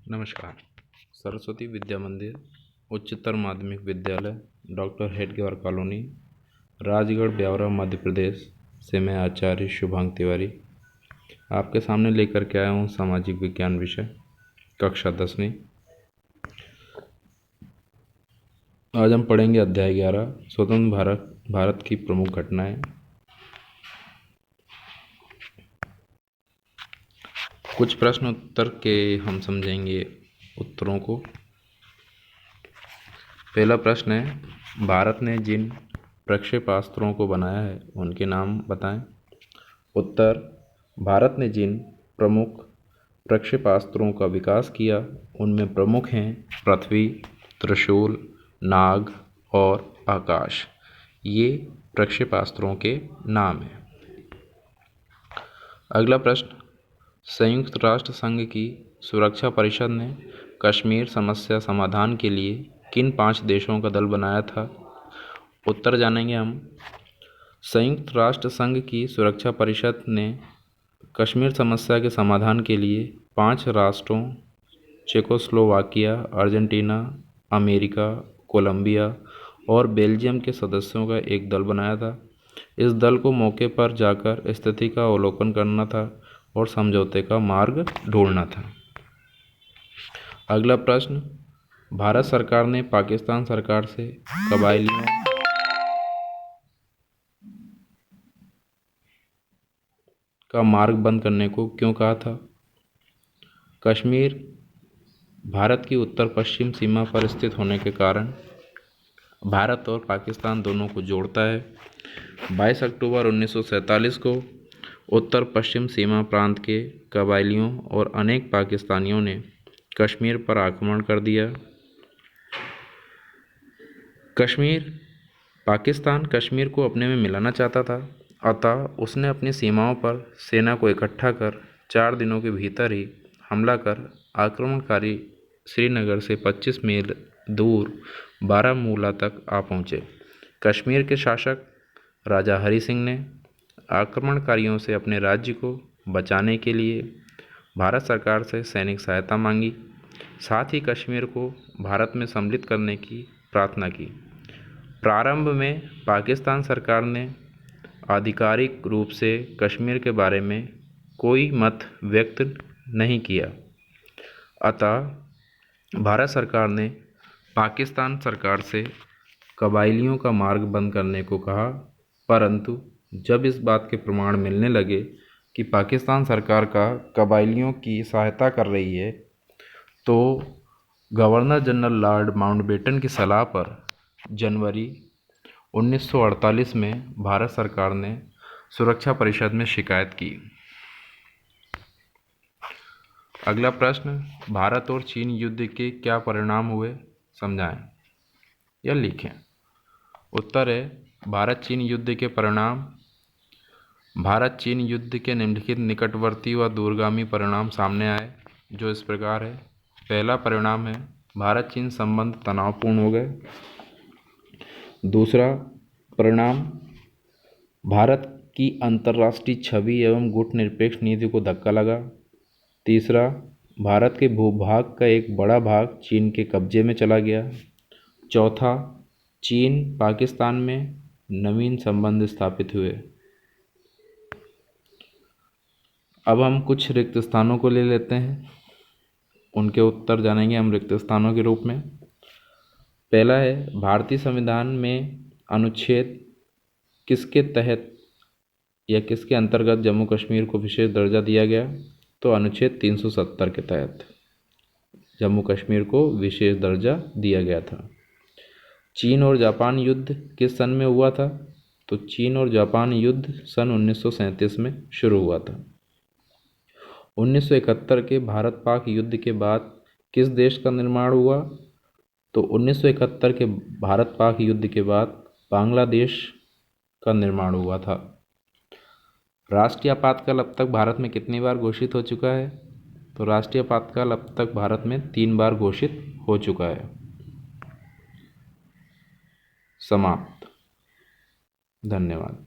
नमस्कार। सरस्वती विद्या मंदिर उच्चतर माध्यमिक विद्यालय डॉक्टर हेडगेवार कॉलोनी, राजगढ़, ब्यावरा, मध्य प्रदेश से मैं आचार्य शुभांग तिवारी आपके सामने लेकर के आया हूँ सामाजिक विज्ञान विषय कक्षा 10वीं। आज हम पढ़ेंगे अध्याय 11 स्वतंत्र भारत की प्रमुख घटनाएं। कुछ प्रश्न उत्तर के हम समझेंगे उत्तरों को। पहला प्रश्न है, भारत ने जिन प्रक्षेपास्त्रों को बनाया है उनके नाम बताएं। उत्तर, भारत ने जिन प्रमुख प्रक्षेपास्त्रों का विकास किया उनमें प्रमुख हैं पृथ्वी, त्रिशूल, नाग और आकाश। ये प्रक्षेपास्त्रों के नाम हैं। अगला प्रश्न, संयुक्त राष्ट्र संघ की सुरक्षा परिषद ने कश्मीर समस्या समाधान के लिए किन 5 देशों का दल बनाया था। उत्तर जानेंगे हम। संयुक्त राष्ट्र संघ की सुरक्षा परिषद ने कश्मीर समस्या के समाधान के लिए 5 राष्ट्रों चेकोस्लोवाकिया, अर्जेंटीना, अमेरिका, कोलंबिया और बेल्जियम के सदस्यों का एक दल बनाया था। इस दल को मौके पर जाकर स्थिति का अवलोकन करना था और समझौते का मार्ग ढूंढना था। अगला प्रश्न, भारत सरकार ने पाकिस्तान सरकार से कबायलियों का मार्ग बंद करने को क्यों कहा था। कश्मीर भारत की उत्तर पश्चिम सीमा पर स्थित होने के कारण भारत और पाकिस्तान दोनों को जोड़ता है। 22 अक्टूबर 1947 को उत्तर पश्चिम सीमा प्रांत के कबायलियों और अनेक पाकिस्तानियों ने कश्मीर पर आक्रमण कर दिया। पाकिस्तान कश्मीर को अपने में मिलाना चाहता था, अतः उसने अपनी सीमाओं पर सेना को इकट्ठा कर 4 दिनों के भीतर ही हमला कर आक्रमणकारी श्रीनगर से 25 मील दूर बारामूला तक आ पहुँचे। कश्मीर के शासक राजा हरि सिंह ने आक्रमणकारियों से अपने राज्य को बचाने के लिए भारत सरकार से सैनिक सहायता मांगी, साथ ही कश्मीर को भारत में सम्मिलित करने की प्रार्थना की। प्रारंभ में पाकिस्तान सरकार ने आधिकारिक रूप से कश्मीर के बारे में कोई मत व्यक्त नहीं किया, अतः भारत सरकार ने पाकिस्तान सरकार से कबायलियों का मार्ग बंद करने को कहा। परंतु जब इस बात के प्रमाण मिलने लगे कि पाकिस्तान सरकार का कबायलियों की सहायता कर रही है, तो गवर्नर जनरल लॉर्ड माउंटबेटन की सलाह पर जनवरी 1948 में भारत सरकार ने सुरक्षा परिषद में शिकायत की। अगला प्रश्न, भारत और चीन युद्ध के क्या परिणाम हुए, समझाएं या लिखें। उत्तर है, भारत चीन युद्ध के परिणाम। भारत चीन युद्ध के निम्नलिखित निकटवर्ती व दूरगामी परिणाम सामने आए, जो इस प्रकार है। पहला परिणाम है, भारत चीन संबंध तनावपूर्ण हो गए। दूसरा परिणाम, भारत की अंतर्राष्ट्रीय छवि एवं गुटनिरपेक्ष नीति को धक्का लगा। तीसरा, भारत के भूभाग का एक बड़ा भाग चीन के कब्जे में चला गया। चौथा, चीन पाकिस्तान में नवीन संबंध स्थापित हुए। अब हम कुछ रिक्त स्थानों को ले लेते हैं, उनके उत्तर जानेंगे हम रिक्त स्थानों के रूप में। पहला है, भारतीय संविधान में अनुच्छेद किसके तहत या किसके अंतर्गत जम्मू कश्मीर को विशेष दर्जा दिया गया। तो अनुच्छेद 370 के तहत जम्मू कश्मीर को विशेष दर्जा दिया गया था। चीन और जापान युद्ध किस सन में हुआ था। तो चीन और जापान युद्ध सन 1937 में शुरू हुआ था। 1971 के भारत पाक युद्ध के बाद किस देश का निर्माण हुआ। तो 1971 के भारत पाक युद्ध के बाद बांग्लादेश का निर्माण हुआ था। राष्ट्रीय आपातकाल अब तक भारत में कितनी बार घोषित हो चुका है। तो राष्ट्रीय आपातकाल अब तक भारत में 3 बार घोषित हो चुका है। समाप्त। धन्यवाद।